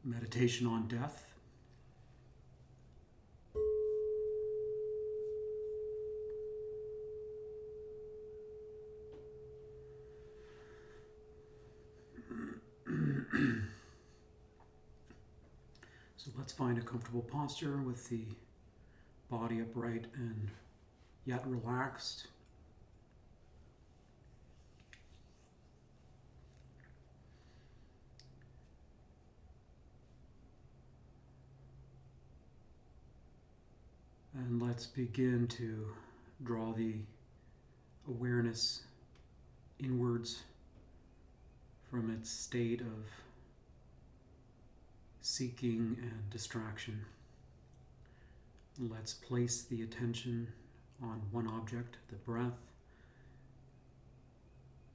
Meditation on death. So let's find a comfortable posture with the body upright and yet relaxed. And let's begin to draw the awareness inwards from its state of seeking and distraction. Let's place the attention on one object, the breath,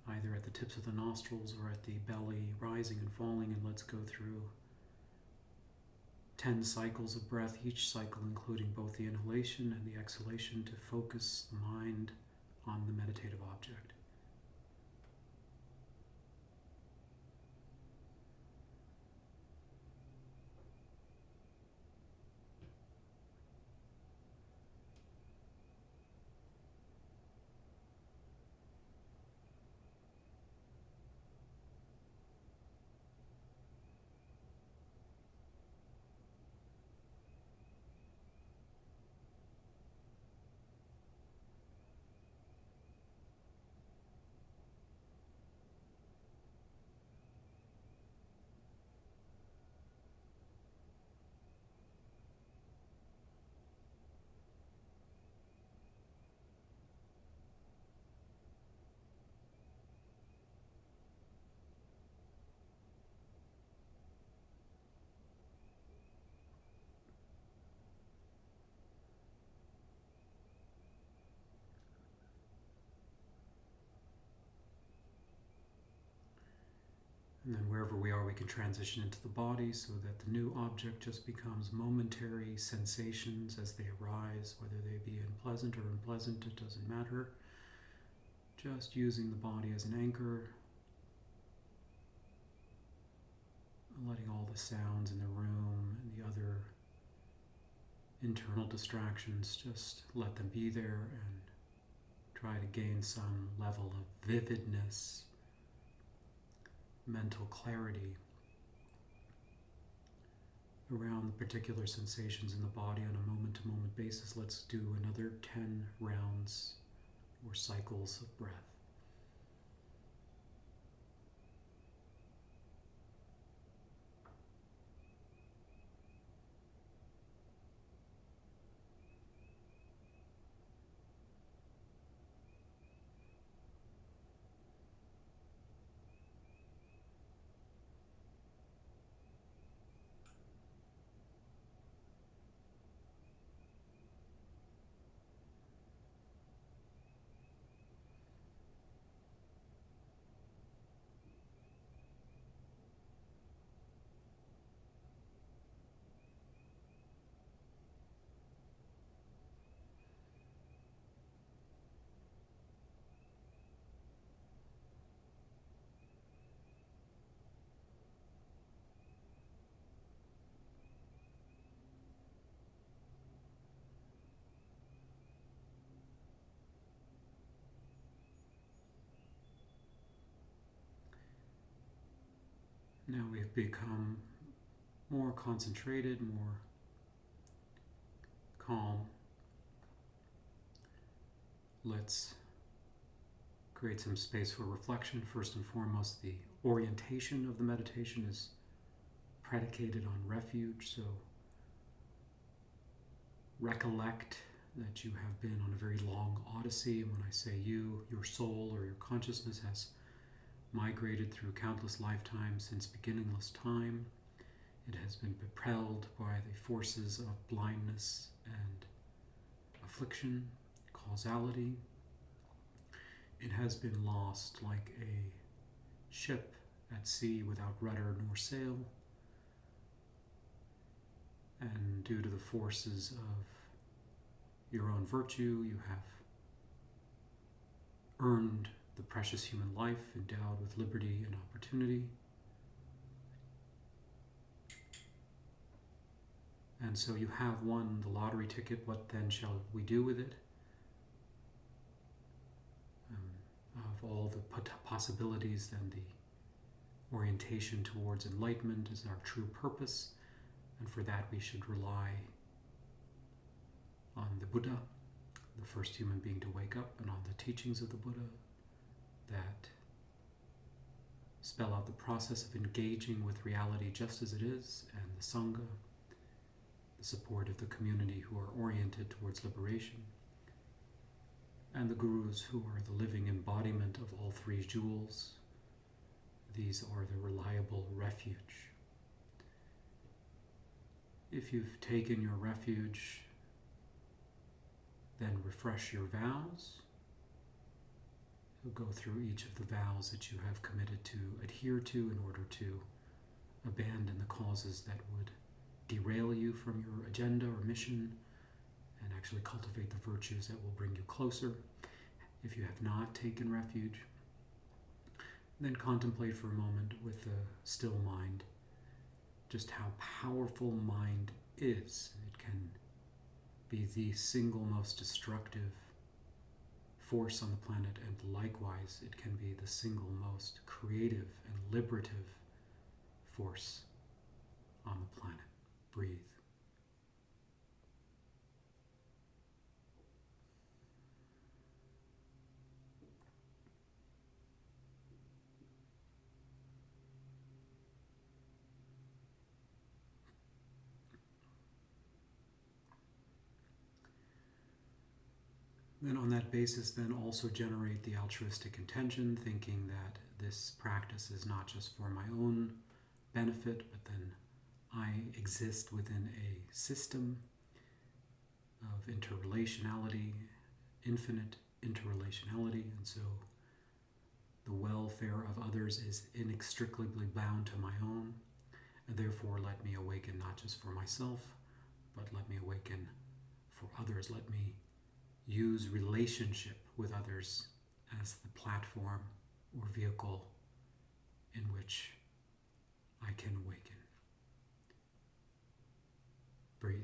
either at the tips of the nostrils or at the belly, rising and falling, and let's go through 10 cycles of breath, each cycle including both the inhalation and the exhalation to focus the mind on the meditative object. And then wherever we are, we can transition into the body so that the new object just becomes momentary sensations as they arise, whether they be pleasant or unpleasant, it doesn't matter. Just using the body as an anchor, letting all the sounds in the room and the other internal distractions, just let them be there and try to gain some level of vividness, mental clarity around the particular sensations in the body on a moment-to-moment basis. Let's do another 10 rounds or cycles of breath. Now we've become more concentrated, more calm. Let's create some space for reflection. First and foremost, the orientation of the meditation is predicated on refuge, so recollect that you have been on a very long odyssey. And when I say you, your soul or your consciousness has migrated through countless lifetimes since beginningless time. It has been propelled by the forces of blindness and affliction, causality. It has been lost like a ship at sea without rudder nor sail. And due to the forces of your own virtue, you have earned the precious human life endowed with liberty and opportunity. And so you have won the lottery ticket. What then shall we do with it? Of all the possibilities, then the orientation towards enlightenment is our true purpose. And for that we should rely on the Buddha, the first human being to wake up, and on the teachings of the Buddha that spell out the process of engaging with reality just as it is, and the Sangha, the support of the community who are oriented towards liberation, and the gurus who are the living embodiment of all three jewels. These are the reliable refuge. If you've taken your refuge, then refresh your vows. You'll go through each of the vows that you have committed to adhere to in order to abandon the causes that would derail you from your agenda or mission, and actually cultivate the virtues that will bring you closer. If you have not taken refuge, then contemplate for a moment with a still mind just how powerful mind is. It can be the single most destructive force on the planet, and likewise it can be the single most creative and liberative force on the planet. Breathe. Then on that basis, then also generate the altruistic intention, thinking that this practice is not just for my own benefit, but then I exist within a system of interrelationality, infinite interrelationality, and so the welfare of others is inextricably bound to my own, and therefore let me awaken not just for myself, but let me awaken for others. Let me use relationship with others as the platform or vehicle in which I can awaken. Breathe.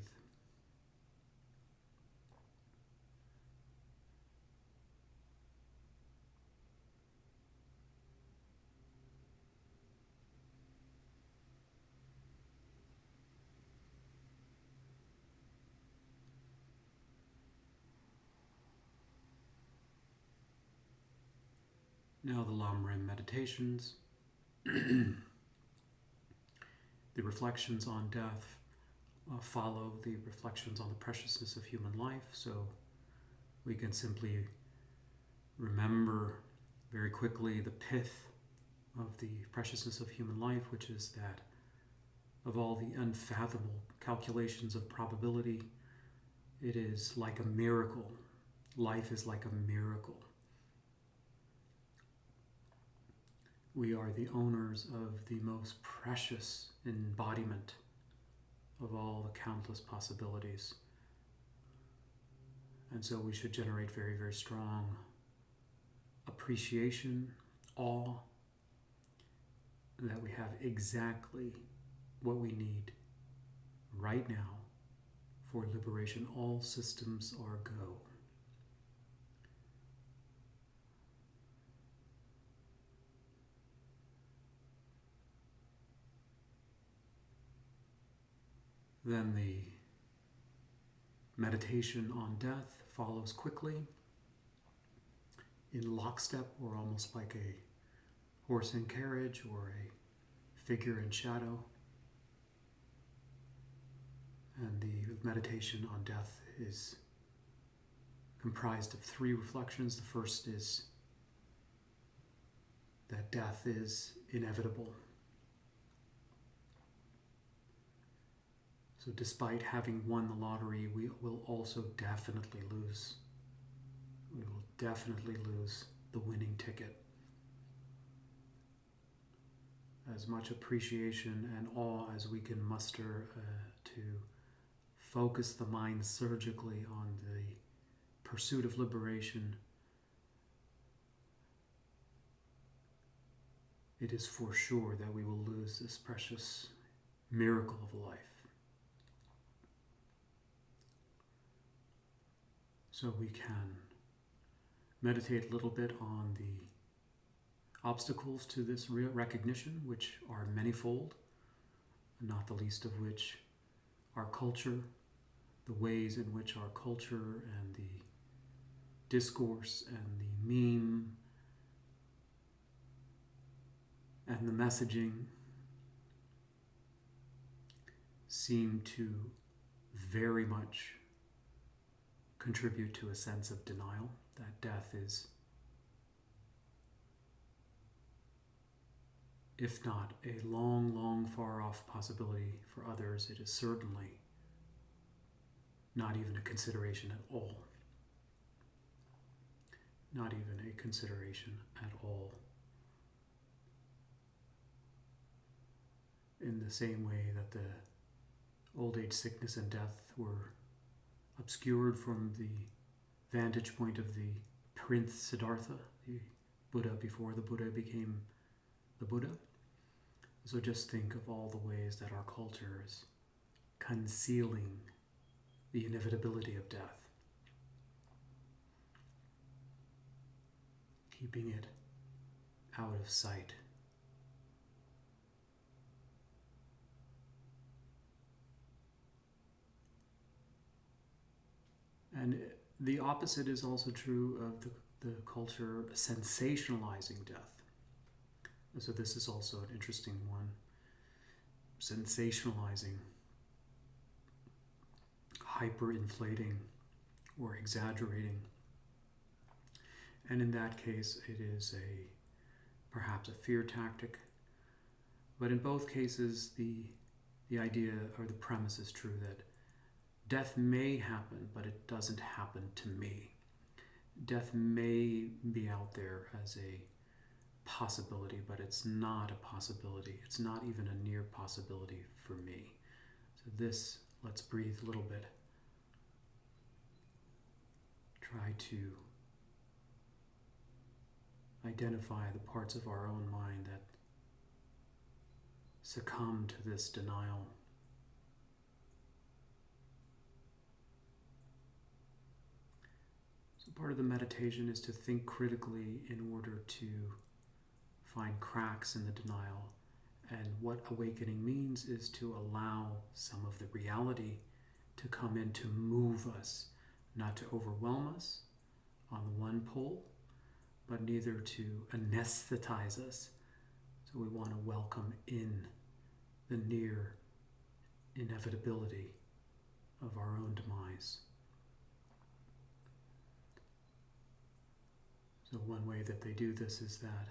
Now the Lam Rim Meditations, the reflections on death follow the reflections on the preciousness of human life, so we can simply remember very quickly the pith of the preciousness of human life, which is that of all the unfathomable calculations of probability, it is like a miracle. Life is like a miracle. We are the owners of the most precious embodiment of all the countless possibilities. And so we should generate very, very strong appreciation, awe, that we have exactly what we need right now for liberation. All systems are go. Then the meditation on death follows quickly, in lockstep, or almost like a horse and carriage or a figure in shadow. And the meditation on death is comprised of three reflections. The first is that death is inevitable. So despite having won the lottery, we will also definitely lose. We will definitely lose the winning ticket. As much appreciation and awe as we can muster to focus the mind surgically on the pursuit of liberation, it is for sure that we will lose this precious miracle of life. So we can meditate a little bit on the obstacles to this real recognition, which are manifold, not the least of which our culture, the ways in which our culture and the discourse and the meme and the messaging seem to very much contribute to a sense of denial, that death is, if not a long, long, far off possibility for others, it is certainly not even a consideration at all. Not even a consideration at all. In the same way that the old age, sickness, and death were obscured from the vantage point of the Prince Siddhartha, the Buddha before the Buddha became the Buddha. So just think of all the ways that our culture is concealing the inevitability of death, keeping it out of sight. And the opposite is also true of the culture sensationalizing death. So this is also an interesting one. Sensationalizing, hyperinflating, or exaggerating. And in that case, it is perhaps a fear tactic. But in both cases, the idea or the premise is true that death may happen, but it doesn't happen to me. Death may be out there as a possibility, but it's not a possibility. It's not even a near possibility for me. So this, let's breathe a little bit. Try to identify the parts of our own mind that succumb to this denial. So part of the meditation is to think critically in order to find cracks in the denial. And what awakening means is to allow some of the reality to come in to move us, not to overwhelm us on the one pole, but neither to anesthetize us. So we want to welcome in the near inevitability of our own demise. So one way that they do this is that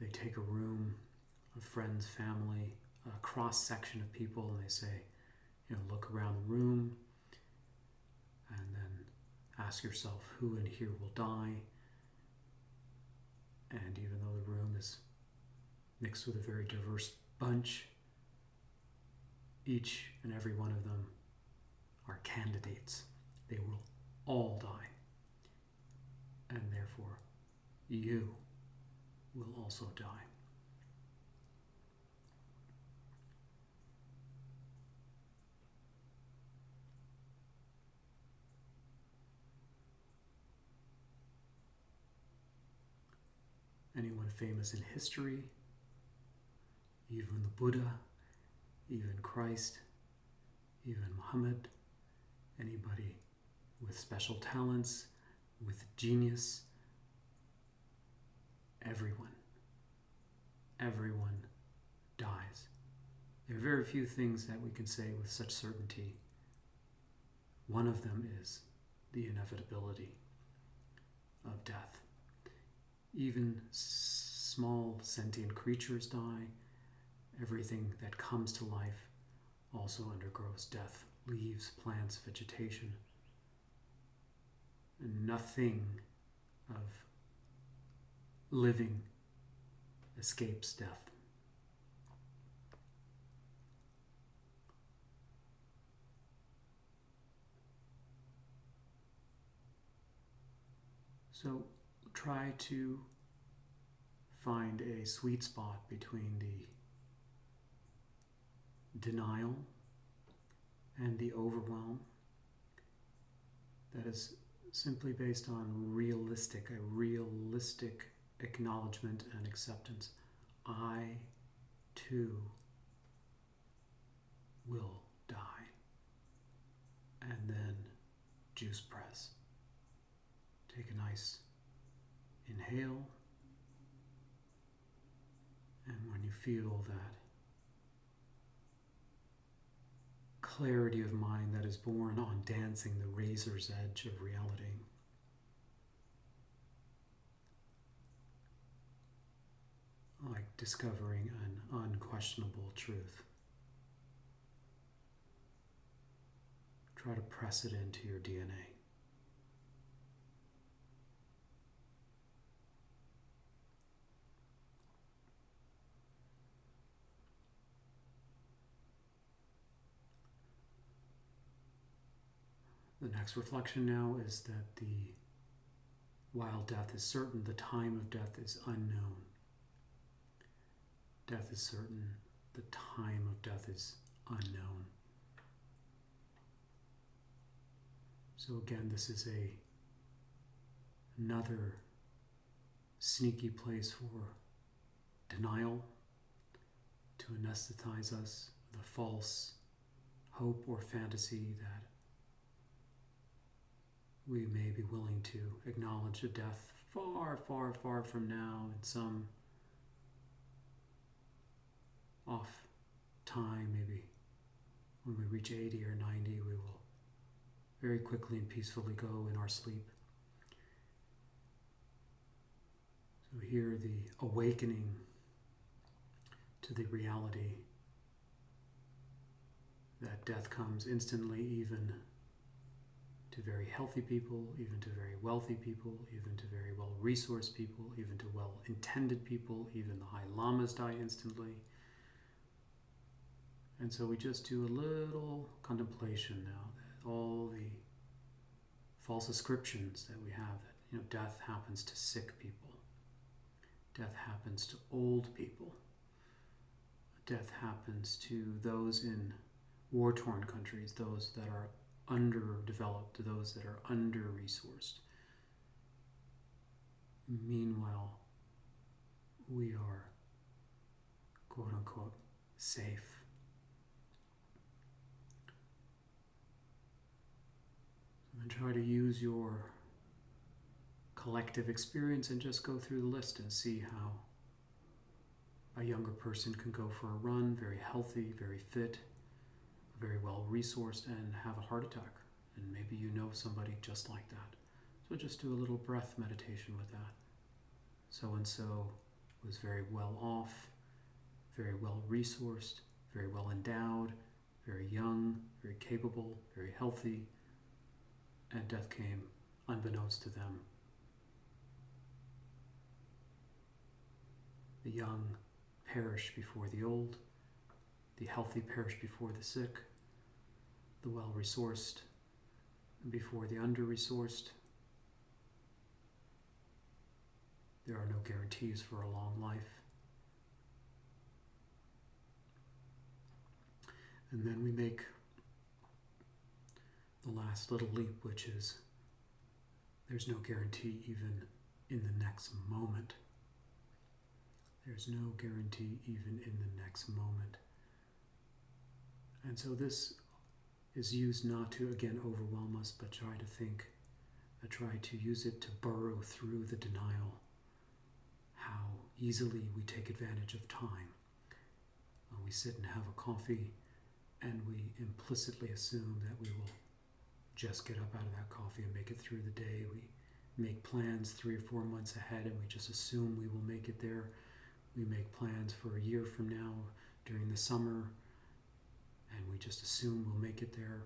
they take a room of friends, family, a cross-section of people, and they say, look around the room and then ask yourself who in here will die. And even though the room is mixed with a very diverse bunch, each and every one of them are candidates. They will all die. And therefore, you will also die. Anyone famous in history, even the Buddha, even Christ, even Muhammad, anybody with special talents, with genius, everyone dies. There are very few things that we can say with such certainty. One of them is the inevitability of death. Even small sentient creatures die. Everything that comes to life also undergoes death. Leaves, plants, vegetation. Nothing of living escapes death. So try to find a sweet spot between the denial and the overwhelm that is simply based on a realistic acknowledgement and acceptance. I too will die. And then juice press. Take a nice inhale, and when you feel that clarity of mind that is born on dancing the razor's edge of reality, like discovering an unquestionable truth, try to press it into your DNA. The next reflection now is that while death is certain, the time of death is unknown. Death is certain, the time of death is unknown. So again, this is another sneaky place for denial, to anesthetize us with a false hope or fantasy that we may be willing to acknowledge a death far, far, far from now in some off time. Maybe when we reach 80 or 90, we will very quickly and peacefully go in our sleep. So here, the awakening to the reality that death comes instantly, even to very healthy people, even to very wealthy people, even to very well-resourced people, even to well-intended people. Even the high lamas die instantly. And so we just do a little contemplation now that all the false ascriptions that we have, that death happens to sick people, death happens to old people, death happens to those in war-torn countries, those that are underdeveloped, those that are under-resourced. Meanwhile, we are, quote-unquote, safe. And try to use your collective experience and just go through the list and see how a younger person can go for a run, very healthy, very fit, very well-resourced, and have a heart attack. And maybe you know somebody just like that. So just do a little breath meditation with that. So-and-so was very well off, very well-resourced, very well-endowed, very young, very capable, very healthy, and death came unbeknownst to them. The young perish before the old, the healthy perish before the sick, the well-resourced before the under-resourced. There are no guarantees for a long life. And then we make the last little leap, which is there's no guarantee even in the next moment. There's no guarantee even in the next moment. And so this is used not to, again, overwhelm us, but try to use it to burrow through the denial, how easily we take advantage of time. We sit and have a coffee, and we implicitly assume that we will just get up out of that coffee and make it through the day. We make plans 3 or 4 months ahead, and we just assume we will make it there. We make plans for a year from now during the summer, and we just assume we'll make it there.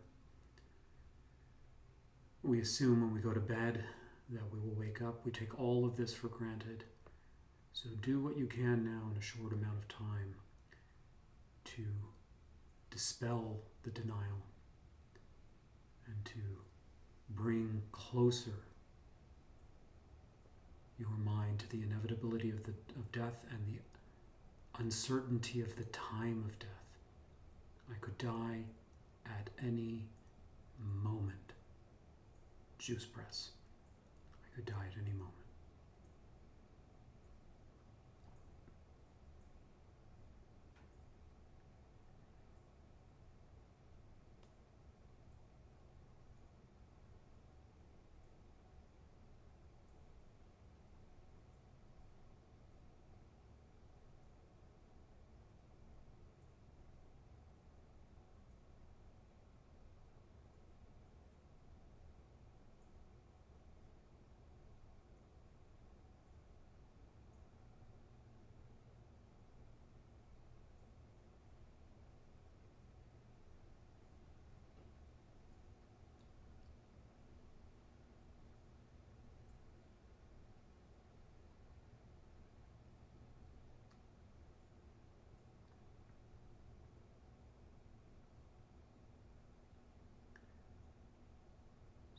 We assume when we go to bed that we will wake up. We take all of this for granted. So do what you can now in a short amount of time to dispel the denial and to bring closer your mind to the inevitability of death and the uncertainty of the time of death. I could die at any moment. Juice press. I could die at any moment.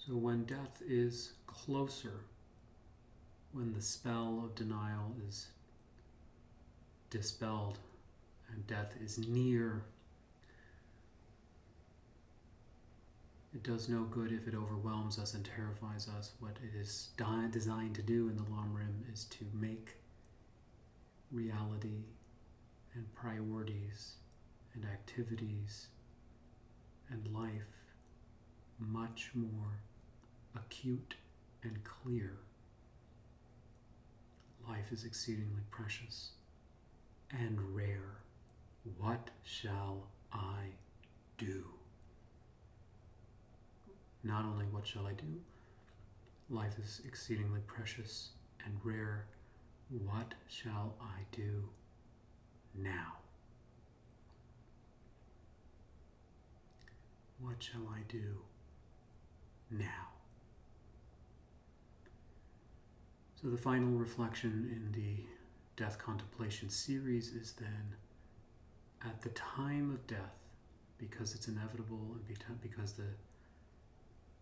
So when death is closer, when the spell of denial is dispelled and death is near, it does no good if it overwhelms us and terrifies us. What it is designed to do in the Lam Rim is to make reality and priorities and activities and life much more acute and clear. Life is exceedingly precious and rare. What shall I do? Not only what shall I do, life is exceedingly precious and rare. What shall I do now? What shall I do now? So the final reflection in the Death Contemplation series is then, at the time of death, because it's inevitable and because the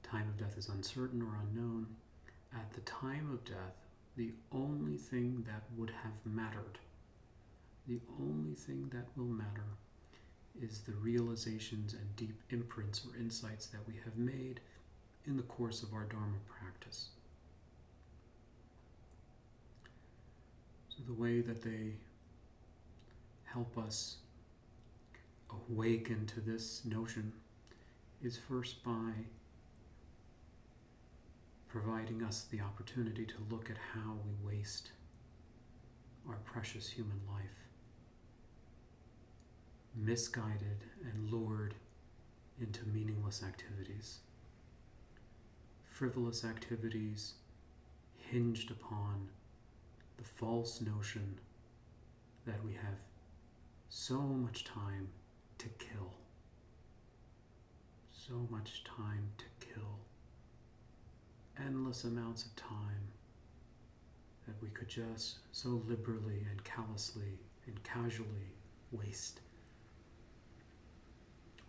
time of death is uncertain or unknown, at the time of death, the only thing that would have mattered, the only thing that will matter is the realizations and deep imprints or insights that we have made in the course of our Dharma practice. So the way that they help us awaken to this notion is first by providing us the opportunity to look at how we waste our precious human life, misguided and lured into meaningless activities, frivolous activities hinged upon the false notion that we have so much time to kill, so much time to kill, endless amounts of time that we could just so liberally and callously and casually waste.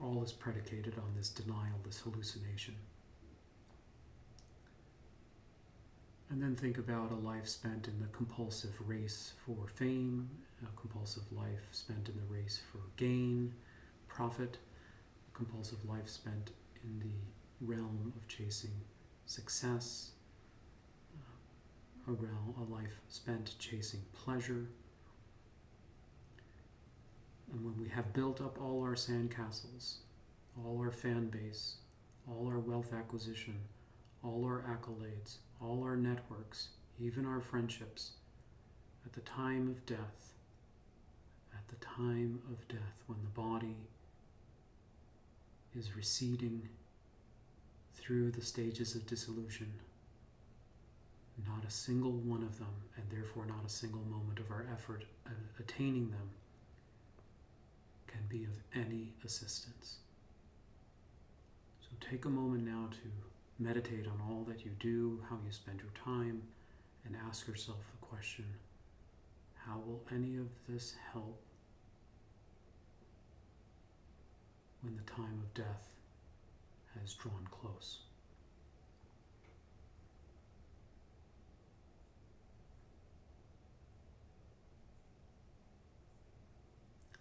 All is predicated on this denial, this hallucination. And then think about a life spent in the compulsive race for fame, a compulsive life spent in the race for gain, profit, a compulsive life spent in the realm of chasing success, a life spent chasing pleasure. And when we have built up all our sandcastles, all our fan base, all our wealth acquisition, all our accolades, all our networks, even our friendships, at the time of death, when the body is receding through the stages of dissolution, not a single one of them, and therefore not a single moment of our effort of attaining them, can be of any assistance. So take a moment now to meditate on all that you do, how you spend your time, and ask yourself the question, how will any of this help when the time of death has drawn close?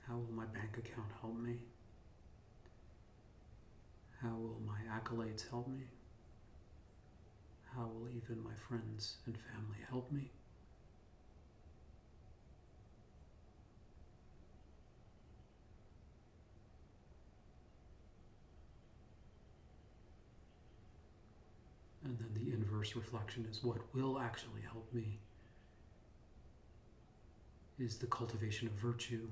How will my bank account help me? How will my accolades help me? How will even my friends and family help me? And then the inverse reflection is what will actually help me is the cultivation of virtue,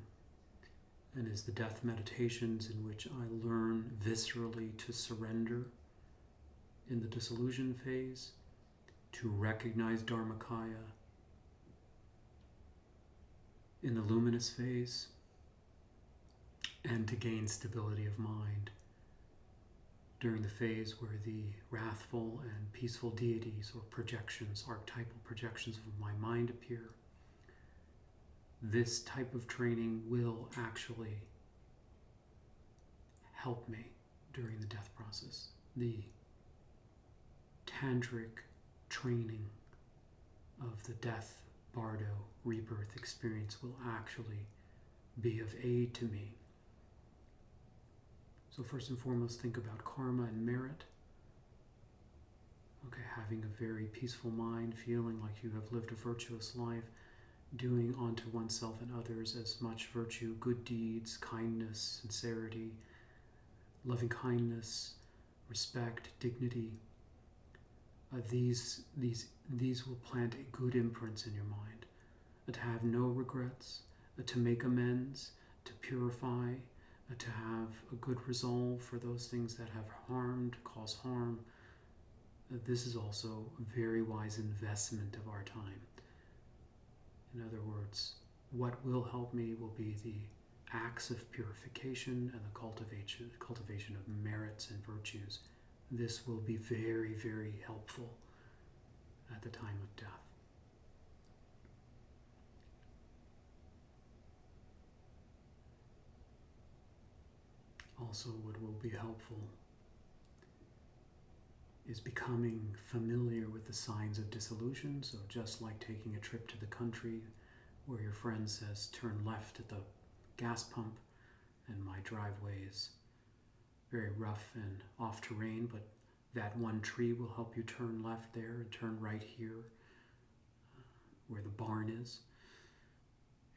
and is the death meditations in which I learn viscerally to surrender in the disillusion phase, to recognize Dharmakaya in the luminous phase, and to gain stability of mind during the phase where the wrathful and peaceful deities or projections, archetypal projections of my mind appear. This type of training will actually help me during the death process. The tantric training of the death, bardo, rebirth experience will actually be of aid to me. So first and foremost, think about karma and merit. Okay, having a very peaceful mind, feeling like you have lived a virtuous life, doing unto oneself and others as much virtue, good deeds, kindness, sincerity, loving kindness, respect, dignity. These will plant a good imprints in your mind. To have no regrets, to make amends, to purify, to have a good resolve for those things that have harmed, cause harm. This is also a very wise investment of our time. In other words, what will help me will be the acts of purification and the cultivation of merits and virtues. This will be very, very helpful at the time of death. Also, what will be helpful is becoming familiar with the signs of disillusion. So just like taking a trip to the country where your friend says, turn left at the gas pump, and my driveway is very rough and off terrain, but that one tree will help you turn left there and turn right here where the barn is.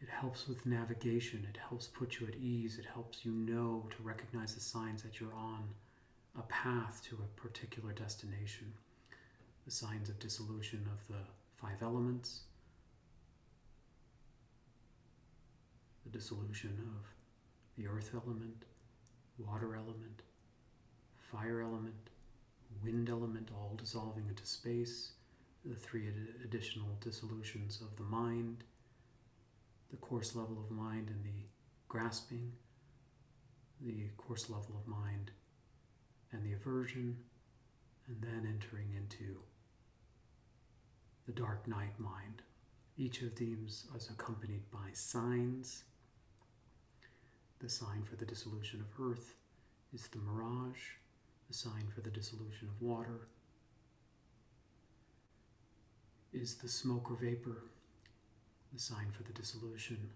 It helps with navigation. It helps put you at ease. It helps you know to recognize the signs that you're on a path to a particular destination. The signs of dissolution of the 5 elements, the dissolution of the earth element, water element, fire element, wind element, all dissolving into space, the 3 additional dissolutions of the mind, the coarse level of mind and the grasping, the coarse level of mind and the aversion, and then entering into the dark night mind. Each of these is accompanied by signs. The sign for the dissolution of earth is the mirage. The sign for the dissolution of water is the smoke or vapor. The sign for the dissolution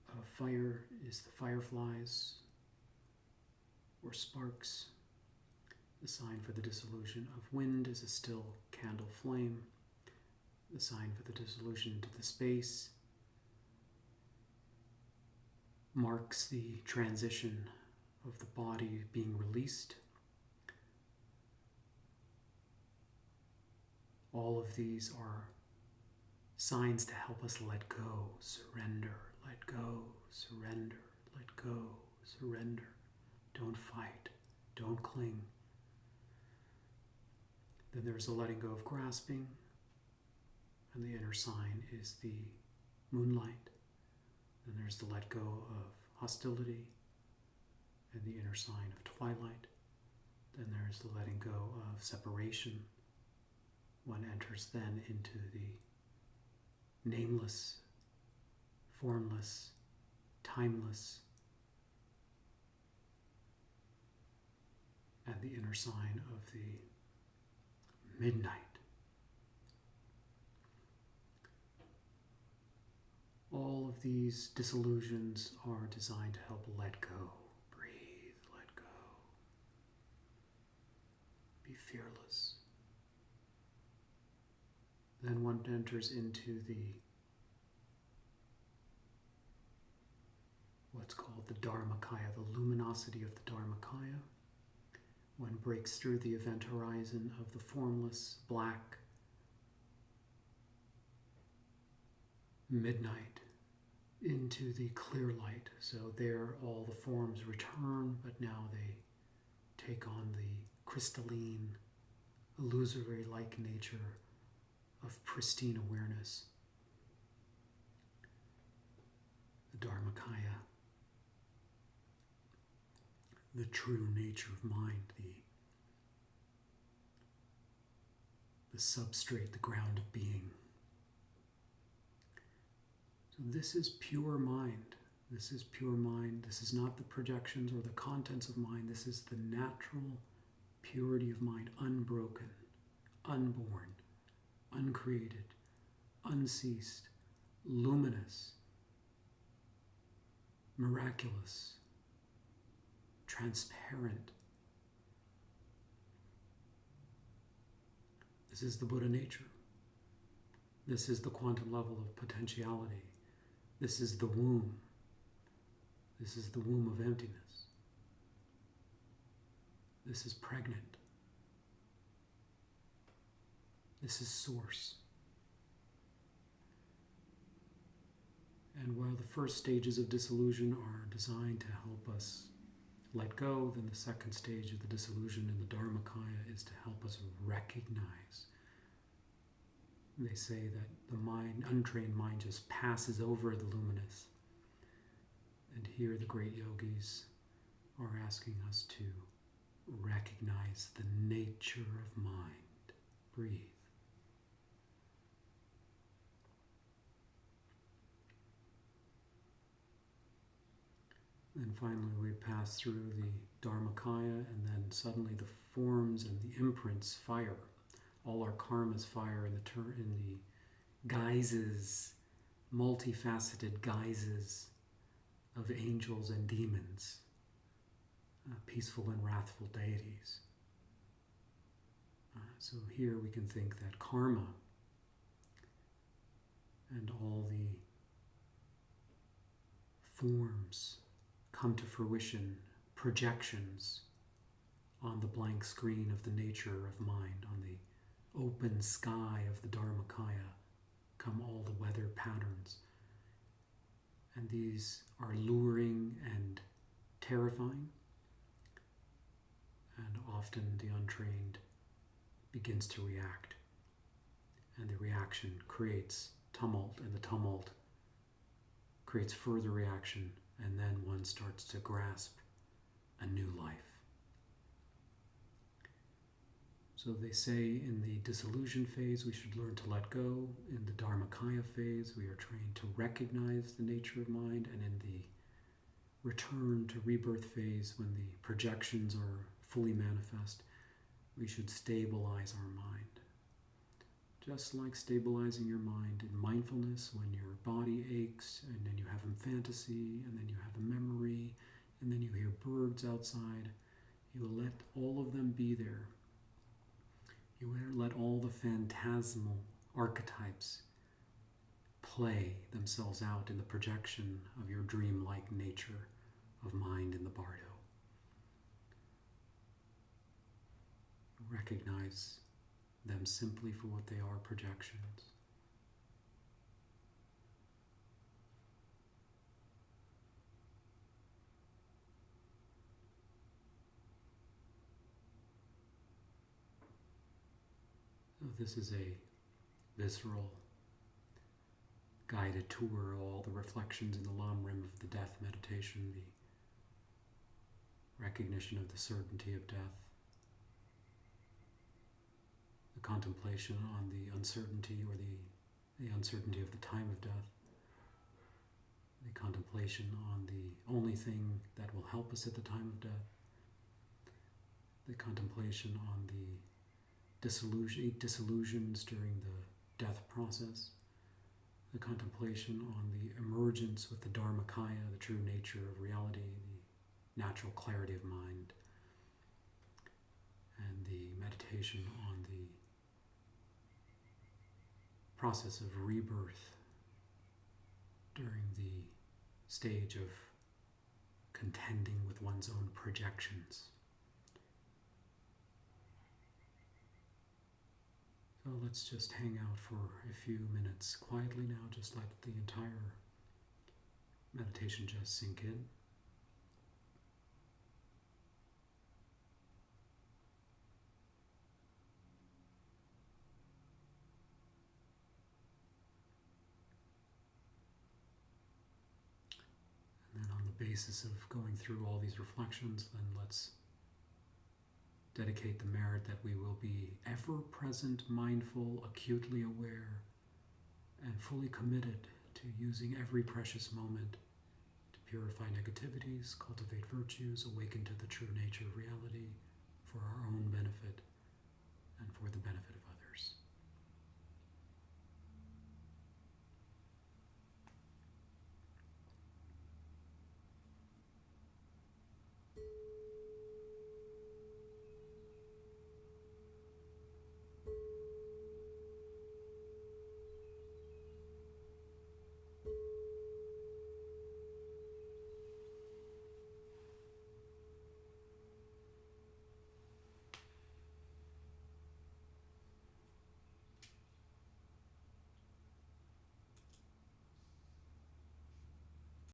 of fire is the fireflies or sparks. The sign for the dissolution of wind is a still candle flame. The sign for the dissolution into the space marks the transition of the body being released. All of these are signs to help us let go, surrender, let go, surrender, let go, surrender. Don't fight, don't cling. Then there's a letting go of grasping, and the inner sign is the moonlight. Then there's the let go of hostility, and the inner sign of twilight. Then there's the letting go of separation. One enters then into the nameless, formless, timeless, and the inner sign of the midnight. All of these disillusions are designed to help let go. Breathe, let go. be fearless. Then one enters into what's called the Dharmakaya, the luminosity of the Dharmakaya. One breaks through the event horizon of the formless, black midnight into the clear light. So there all the forms return, but now they take on the crystalline, illusory-like nature of pristine awareness. The Dharmakaya, the true nature of mind, the substrate, the ground of being. So this is pure mind. This is pure mind. This is not the projections or the contents of mind. This is the natural purity of mind, unbroken, unborn, uncreated, unceased, luminous, miraculous, transparent. This is the Buddha nature. This is the quantum level of potentiality. This is the womb. This is the womb of emptiness. This is pregnant. This is source. And while the first stages of disillusion are designed to help us let go, then the second stage of the disillusion in the Dharmakaya is to help us recognize. They say that the mind, untrained mind, just passes over the luminous. And here the great yogis are asking us to recognize the nature of mind. Breathe. And finally we pass through the Dharmakaya, and then suddenly the forms and the imprints fire. All our karmas fire in the guises, multifaceted guises of angels and demons, peaceful and wrathful deities. So here we can think that karma and all the forms come to fruition, projections on the blank screen of the nature of mind, on the open sky of the Dharmakaya come all the weather patterns. And these are luring and terrifying, and often the untrained begins to react, and the reaction creates tumult, and the tumult creates further reaction, and then one starts to grasp a new life. So they say in the disillusion phase we should learn to let go. In the Dharmakaya phase we are trained to recognize the nature of mind, and in the return to rebirth phase, when the projections are fully manifest, we should stabilize our mind. Just like stabilizing your mind in mindfulness, when your body aches and then you have a fantasy and then you have a memory and then you hear birds outside, you let all of them be there. You let all the phantasmal archetypes play themselves out in the projection of your dreamlike nature of mind in the bardo. Recognize them simply for what they are, projections. So this is a visceral, guided tour of all the reflections in the Lam Rim of the death meditation, the recognition of the certainty of death, the contemplation on the uncertainty or the uncertainty of the time of death, the contemplation on the only thing that will help us at the time of death, the contemplation on the disillusions during the death process, the contemplation on the emergence with the Dharmakaya, the true nature of reality, the natural clarity of mind, and the meditation on the process of rebirth during the stage of contending with one's own projections. So let's just hang out for a few minutes quietly now, just let the entire meditation just sink in. And then on the basis of going through all these reflections, then let's dedicate the merit that we will be ever present, mindful, acutely aware, and fully committed to using every precious moment to purify negativities, cultivate virtues, awaken to the true nature of reality for our own benefit and for the benefit